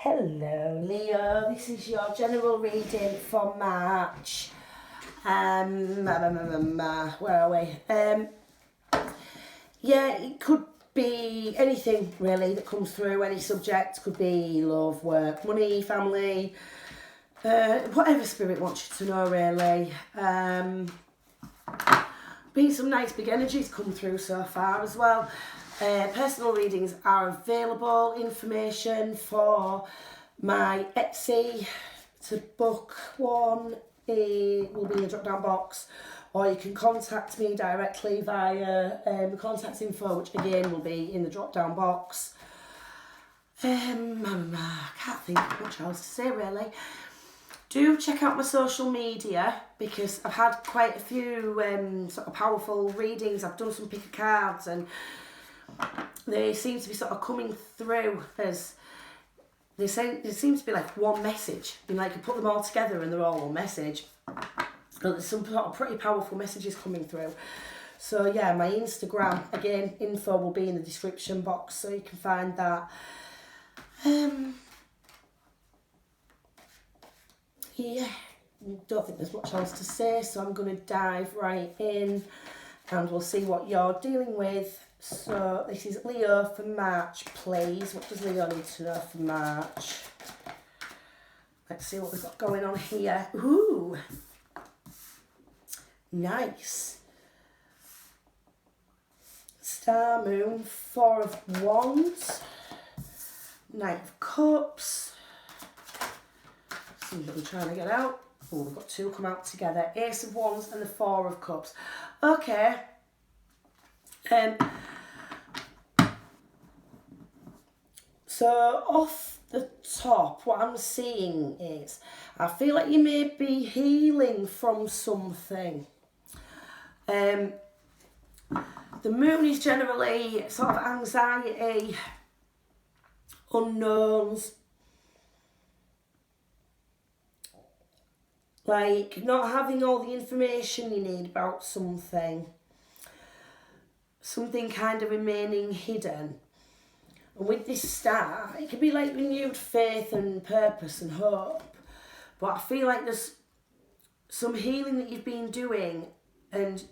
Hello Leo, this is your general reading for March. Where are we? Yeah, it could be anything really that comes through, any subject. Could be love, work, money, family, whatever spirit wants you to know really. Been some nice big energies come through so far as well. Personal readings are available. Information for my Etsy to book one will be in the drop down box, or you can contact me directly via contact info, which again will be in the drop down box. I can't think of much else to say really. Do check out my social media because I've had quite a few sort of powerful readings. I've done some pick of cards and they seem to be sort of coming through as they say. There seems to be like one message. You put them all together and they're all one message. But there's some sort of pretty powerful messages coming through. So yeah, my Instagram, again, info will be in the description box so you can find that. Yeah, don't think there's much else to say, so I'm going to dive right in and we'll see what you're dealing with. So this is Leo for March, please. What does Leo need to know for March? Let's see what we've got going on here. Ooh, nice. Star, Moon, Four of Wands, Knight of Cups. See what I'm trying to get out. Oh, we've got two come out together. Ace of Wands and the Four of Cups. Okay. So off the top, what I'm seeing is, I feel like you may be healing from something. The moon is generally sort of anxiety, unknowns, like not having all the information you need about something kind of remaining hidden. And with this star, it can be like renewed faith and purpose and hope. But I feel like there's some healing that you've been doing and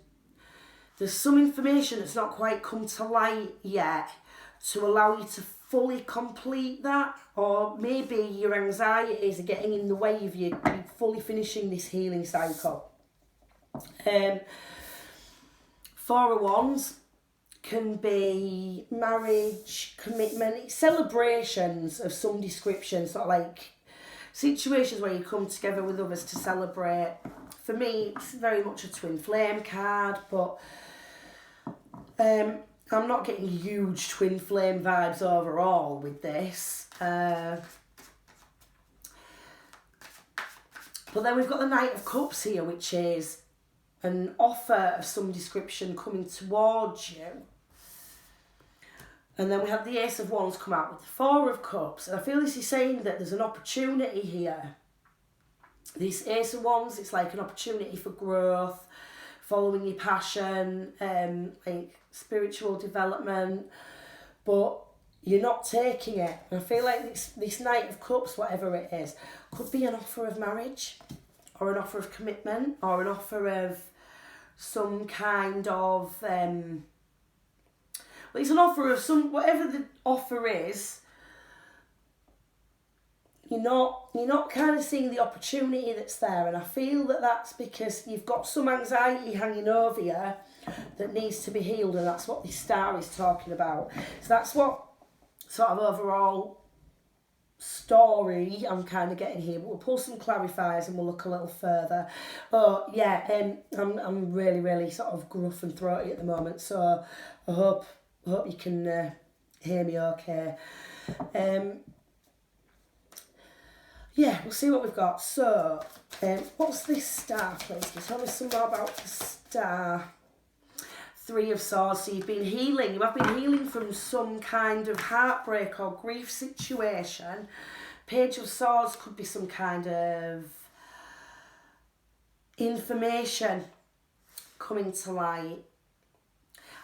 there's some information that's not quite come to light yet to allow you to fully complete that. Or maybe your anxieties are getting in the way of you fully finishing this healing cycle. Four of Wands can be marriage, commitment, celebrations of some description, sort of like situations where you come together with others to celebrate. For me, it's very much a twin flame card, but I'm not getting huge twin flame vibes overall with this. But then we've got the Knight of Cups here, which is an offer of some description coming towards you. And then we have the Ace of Wands come out with the Four of Cups. And I feel this is saying that there's an opportunity here. This Ace of Wands, it's like an opportunity for growth, following your passion, like spiritual development. But you're not taking it. And I feel like this Knight of Cups, whatever it is, could be an offer of marriage, or an offer of commitment, or an offer of some kind of it's an offer of some, whatever the offer is. You're not kind of seeing the opportunity that's there, and I feel that that's because you've got some anxiety hanging over you that needs to be healed, and that's what this star is talking about. So that's what sort of overall story I'm kind of getting here, but we'll pull some clarifiers and we'll look a little further. Oh yeah, I'm really sort of gruff and throaty at the moment, so I hope you can hear me okay. Yeah, we'll see what we've got. So what's this star, please? Can you tell me some more about the star? Three of Swords. So you've been healing. You have been healing from some kind of heartbreak or grief situation. Page of Swords could be some kind of information coming to light.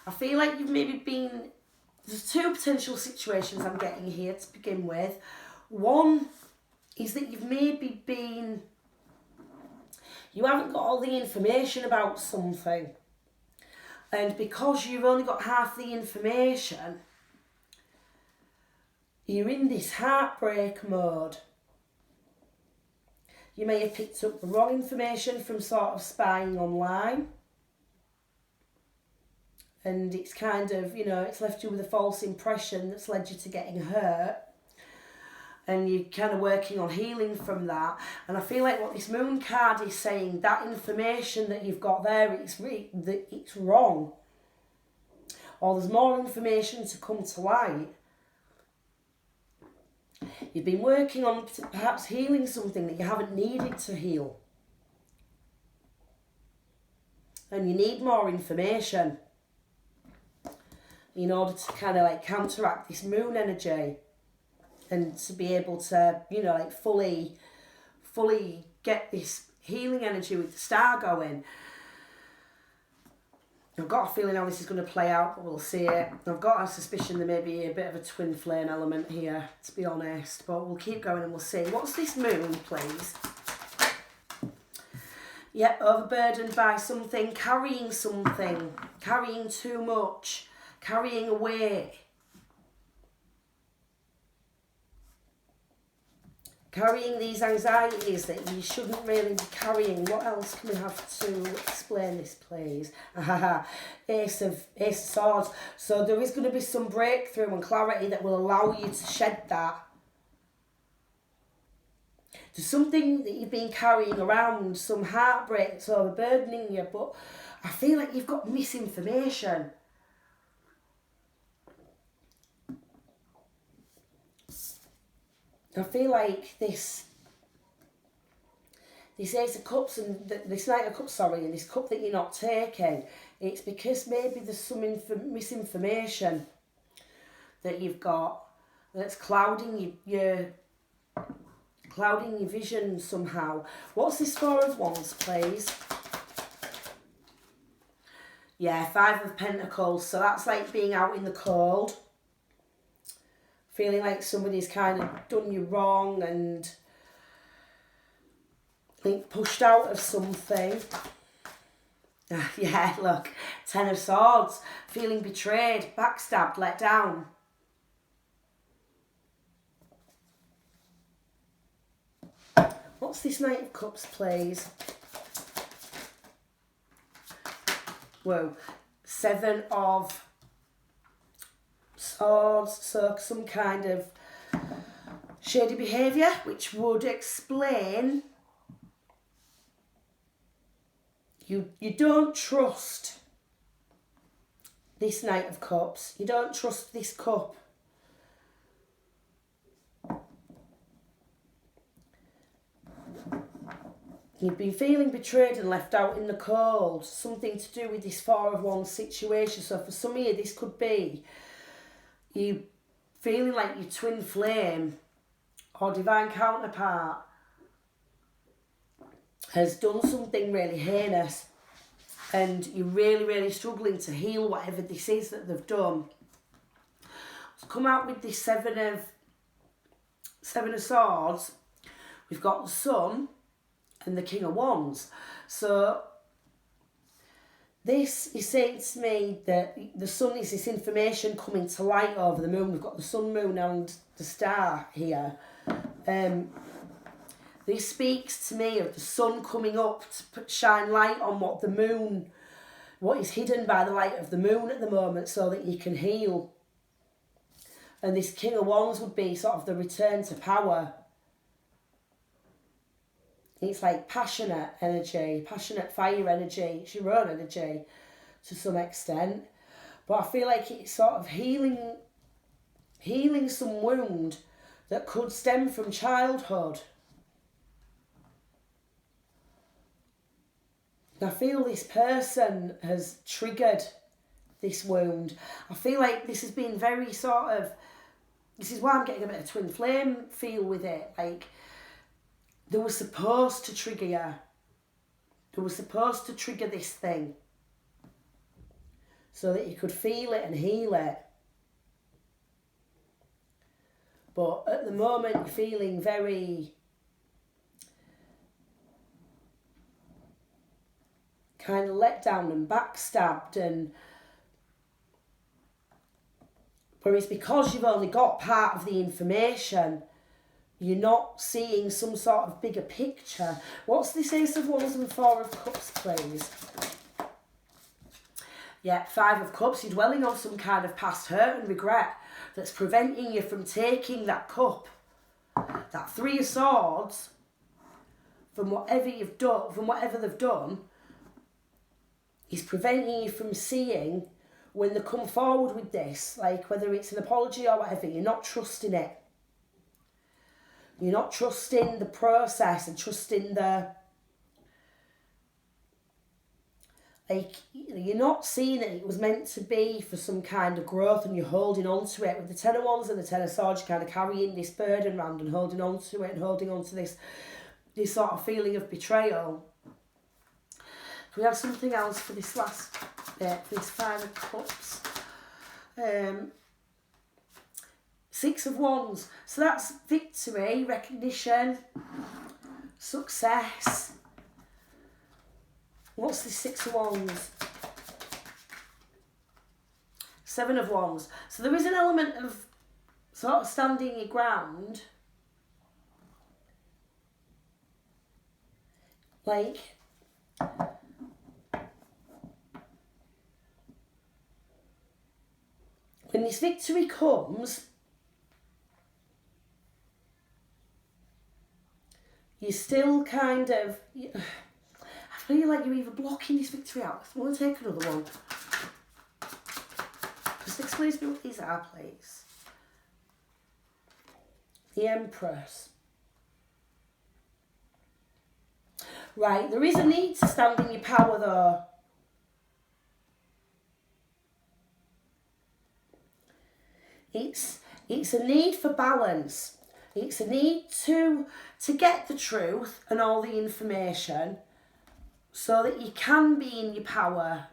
I feel like you've maybe been... There's two potential situations I'm getting here to begin with. One is that you've maybe you haven't got all the information about something. And because you've only got half the information, you're in this heartbreak mode. You may have picked up the wrong information from sort of spying online. And it's kind of, it's left you with a false impression that's led you to getting hurt. And you're kind of working on healing from that. And I feel like what this moon card is saying, that information that you've got there, it's wrong. Or there's more information to come to light. You've been working on perhaps healing something that you haven't needed to heal. And you need more information in order to kind of like counteract this moon energy. And to be able to, fully get this healing energy with the star going. I've got a feeling how this is going to play out, but we'll see it. I've got a suspicion there may be a bit of a twin flame element here, to be honest. But we'll keep going and we'll see. What's this moon, please? Yep, overburdened by something, carrying too much, carrying away. Carrying these anxieties that you shouldn't really be carrying. What else can we have to explain this, please? Ace of Swords. So there is going to be some breakthrough and clarity that will allow you to shed that. There's something that you've been carrying around, some heartbreak that's overburdening you, but I feel like you've got misinformation. I feel like this Ace of Cups and this Knight of Cups, and this cup that you're not taking, it's because maybe there's some misinformation that you've got that's clouding your vision somehow. What's this Four of Wands, please? Yeah, Five of Pentacles. So that's like being out in the cold. Feeling like somebody's kind of done you wrong and pushed out of something. Yeah, look. Ten of Swords. Feeling betrayed, backstabbed, let down. What's this Knight of Cups, please? Whoa. Seven of Swords, so some kind of shady behaviour, which would explain you don't trust this Knight of Cups. You don't trust this cup. You've been feeling betrayed and left out in the cold. Something to do with this Four of Wands situation. So for some of you, this could be you feeling like your twin flame or divine counterpart has done something really heinous and you're really, really struggling to heal whatever this is that they've done. To come out with this Seven of Swords, we've got the Sun and the King of Wands. So this is saying to me that the Sun is this information coming to light over the moon. We've got the Sun, Moon and the star here. This speaks to me of the Sun coming up to shine light on what is hidden by the light of the moon at the moment so that you can heal. And this King of Wands would be sort of the return to power. It's like passionate energy, passionate fire energy. It's your own energy to some extent. But I feel like it's sort of healing some wound that could stem from childhood. And I feel this person has triggered this wound. I feel like this has been very this is why I'm getting a bit of twin flame feel with it. Like, they were supposed to trigger you. They were supposed to trigger this thing so that you could feel it and heal it. But at the moment, you're feeling very kind of let down and backstabbed, but it's because you've only got part of the information. You're not seeing some sort of bigger picture. What's this Ace of Wands and Four of Cups, please? Yeah, Five of Cups. You're dwelling on some kind of past hurt and regret that's preventing you from taking that cup. That Three of Swords, from whatever you've done, from whatever they've done, is preventing you from seeing when they come forward with this, like whether it's an apology or whatever. You're not trusting it. You're not trusting the process and trusting the, like, you're not seeing that it was meant to be for some kind of growth, and you're holding on to it. With the Ten of Wands and the Ten of Swords, you're kind of carrying this burden around and holding on to it and holding on to this sort of feeling of betrayal. We have something else for this last bit, for this Five of Cups. Six of Wands. So that's victory, recognition, success. What's this Six of Wands? Seven of Wands. So there is an element of sort of standing your ground. Like, when this victory comes, you're still kind of, I feel like you're either blocking this victory out. I want to take another one. Just explain to me what these are, please. The Empress. Right, there is a need to stand in your power though. It's a need for balance. It's a need to get the truth and all the information so that you can be in your power.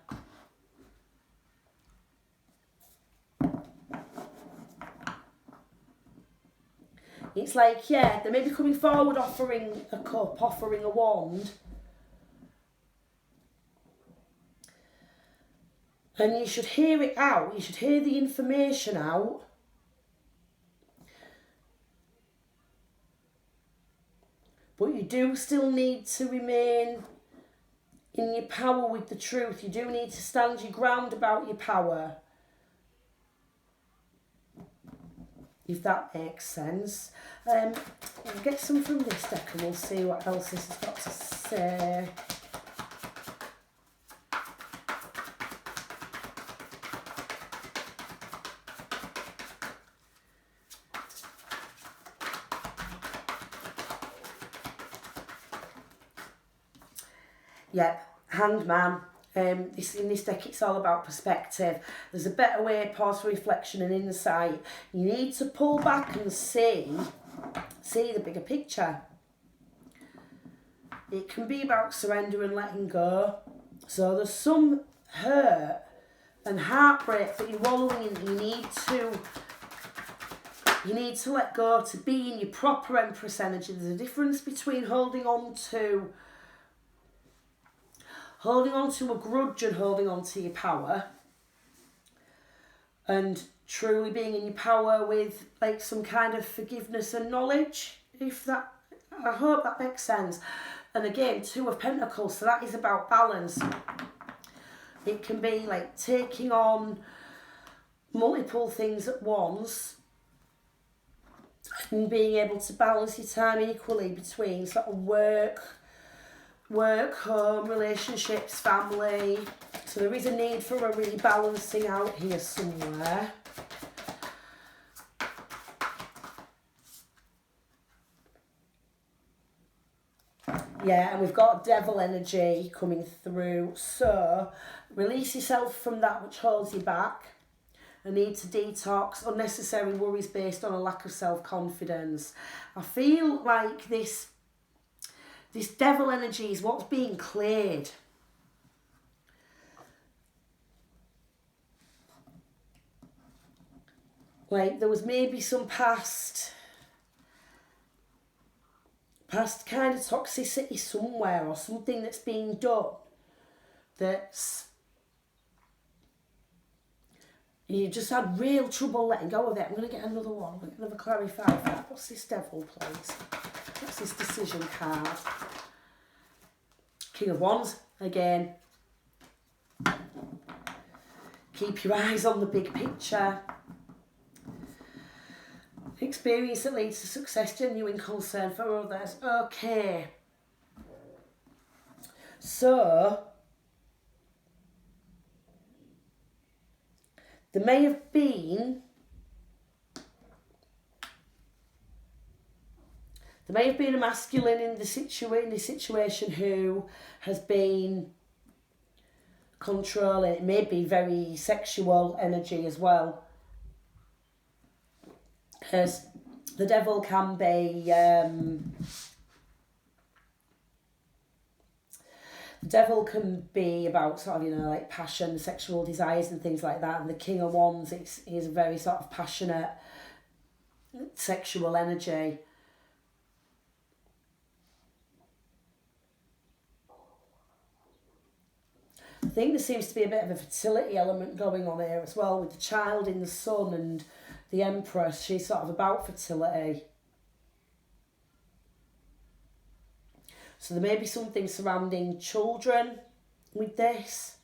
It's like, yeah, they may be coming forward offering a cup, offering a wand. And you should hear it out. You should hear the information out. But you do still need to remain in your power with the truth. You do need to stand your ground about your power. If that makes sense. We'll get some from this deck and we'll see what else this has got to say. Yep, Hanged Man. In this deck, it's all about perspective. There's a better way, pause for reflection and insight. You need to pull back and see the bigger picture. It can be about surrender and letting go. So there's some hurt and heartbreak that you're wallowing in that you need to let go to be in your proper Empress energy. There's a difference between holding on to a grudge and holding on to your power, and truly being in your power with like some kind of forgiveness and knowledge. I hope that makes sense. And again, Two of Pentacles, so that is about balance. It can be like taking on multiple things at once and being able to balance your time equally between sort of work, home, relationships, family. So there is a need for a really balancing out here somewhere. Yeah, and we've got devil energy coming through. So release yourself from that which holds you back. A need to detox unnecessary worries based on a lack of self-confidence. I feel like this devil energy is what's being cleared. like there was maybe some past kind of toxicity somewhere, or something that's been done that's you just had real trouble letting go of it. I'm going to get another one. I'm going to get another clarify for that. What's this devil, please? What's this decision card? King of Wands, again. Keep your eyes on the big picture. Experience that leads to success, genuine concern for others. Okay. So, there may have been a masculine in this situation who has been controlling. It may be very sexual energy as well. Because the devil can be about sort of, like passion, sexual desires and things like that. And the King of Wands is a very sort of passionate sexual energy. I think there seems to be a bit of a fertility element going on here as well, with the child in the sun and the Empress. She's sort of about fertility. So there may be something surrounding children with this.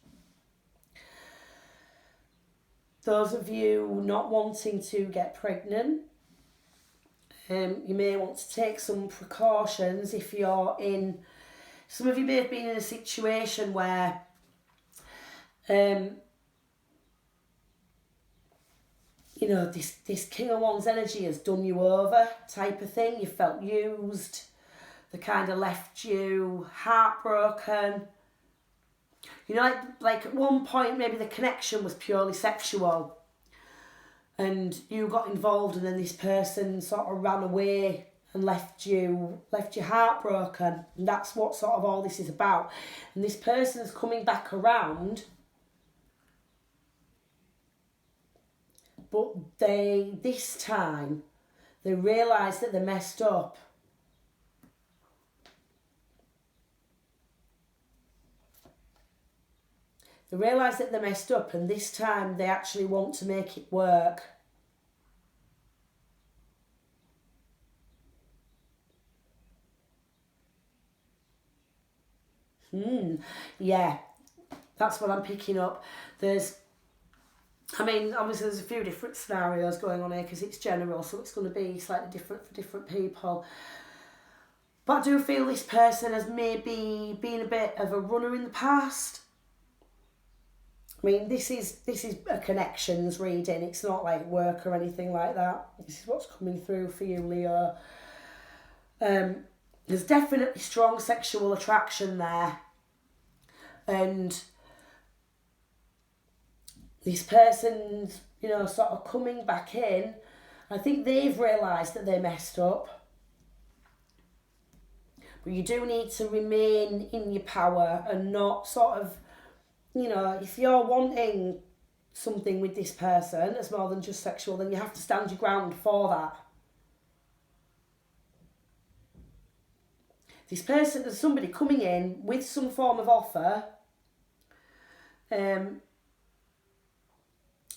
Those of you not wanting to get pregnant, you may want to take some precautions if you're in... Some of you may have been in a situation where this King of Wands energy has done you over type of thing. You felt used. They kind of left you heartbroken. Like at one point maybe the connection was purely sexual and you got involved, and then this person sort of ran away and left you heartbroken. And that's what sort of all this is about. And this person's coming back around, but this time they realise that they messed up. They realise that they messed up, and this time they actually want to make it work. Yeah, that's what I'm picking up. Obviously there's a few different scenarios going on here because it's general, so it's going to be slightly different for different people. But I do feel this person has maybe been a bit of a runner in the past. This is a connections reading. It's not like work or anything like that. This is what's coming through for you, Leo. There's definitely strong sexual attraction there. And this person's, sort of coming back in. I think they've realised that they messed up. But you do need to remain in your power and not sort of, if you're wanting something with this person that's more than just sexual, then you have to stand your ground for that. This person, there's somebody coming in with some form of offer.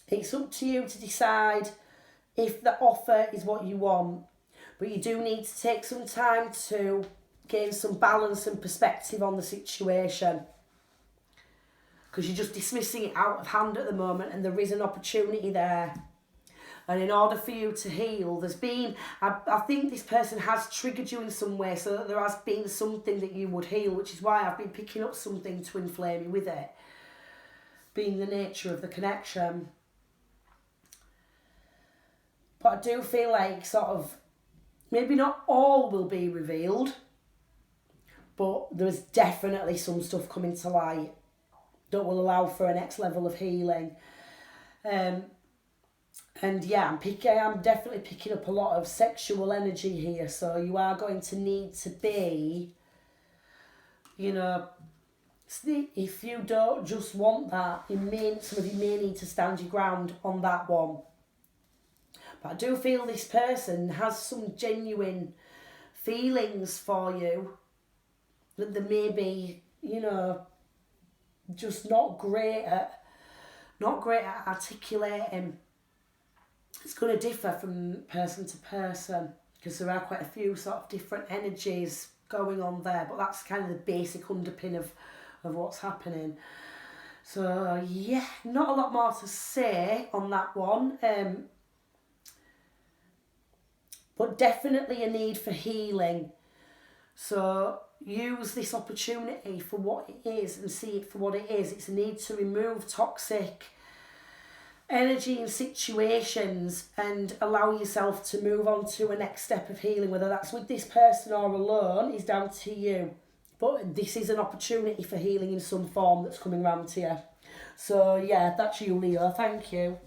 It's up to you to decide if the offer is what you want. But you do need to take some time to gain some balance and perspective on the situation. Because you're just dismissing it out of hand at the moment, and there is an opportunity there. And in order for you to heal, I think this person has triggered you in some way, so that there has been something that you would heal, which is why I've been picking up something to inflame you with it, being the nature of the connection. But I do feel like sort of, maybe not all will be revealed, but there's definitely some stuff coming to light that will allow for a next level of healing. And yeah, I'm definitely picking up a lot of sexual energy here. So you are going to need to be, if you don't just want that, some of you may need to stand your ground on that one. But I do feel this person has some genuine feelings for you that they may be, you know, just not great at articulating. It's going to differ from person to person because there are quite a few sort of different energies going on there, but that's kind of the basic underpin of what's happening. So yeah, not a lot more to say on that one, but definitely a need for healing. So use this opportunity for what it is and see it for what it is. It's a need to remove toxic energy and situations and allow yourself to move on to a next step of healing, whether that's with this person or alone is down to you. But this is an opportunity for healing in some form that's coming round to you. So yeah, that's you, Leo. Thank you.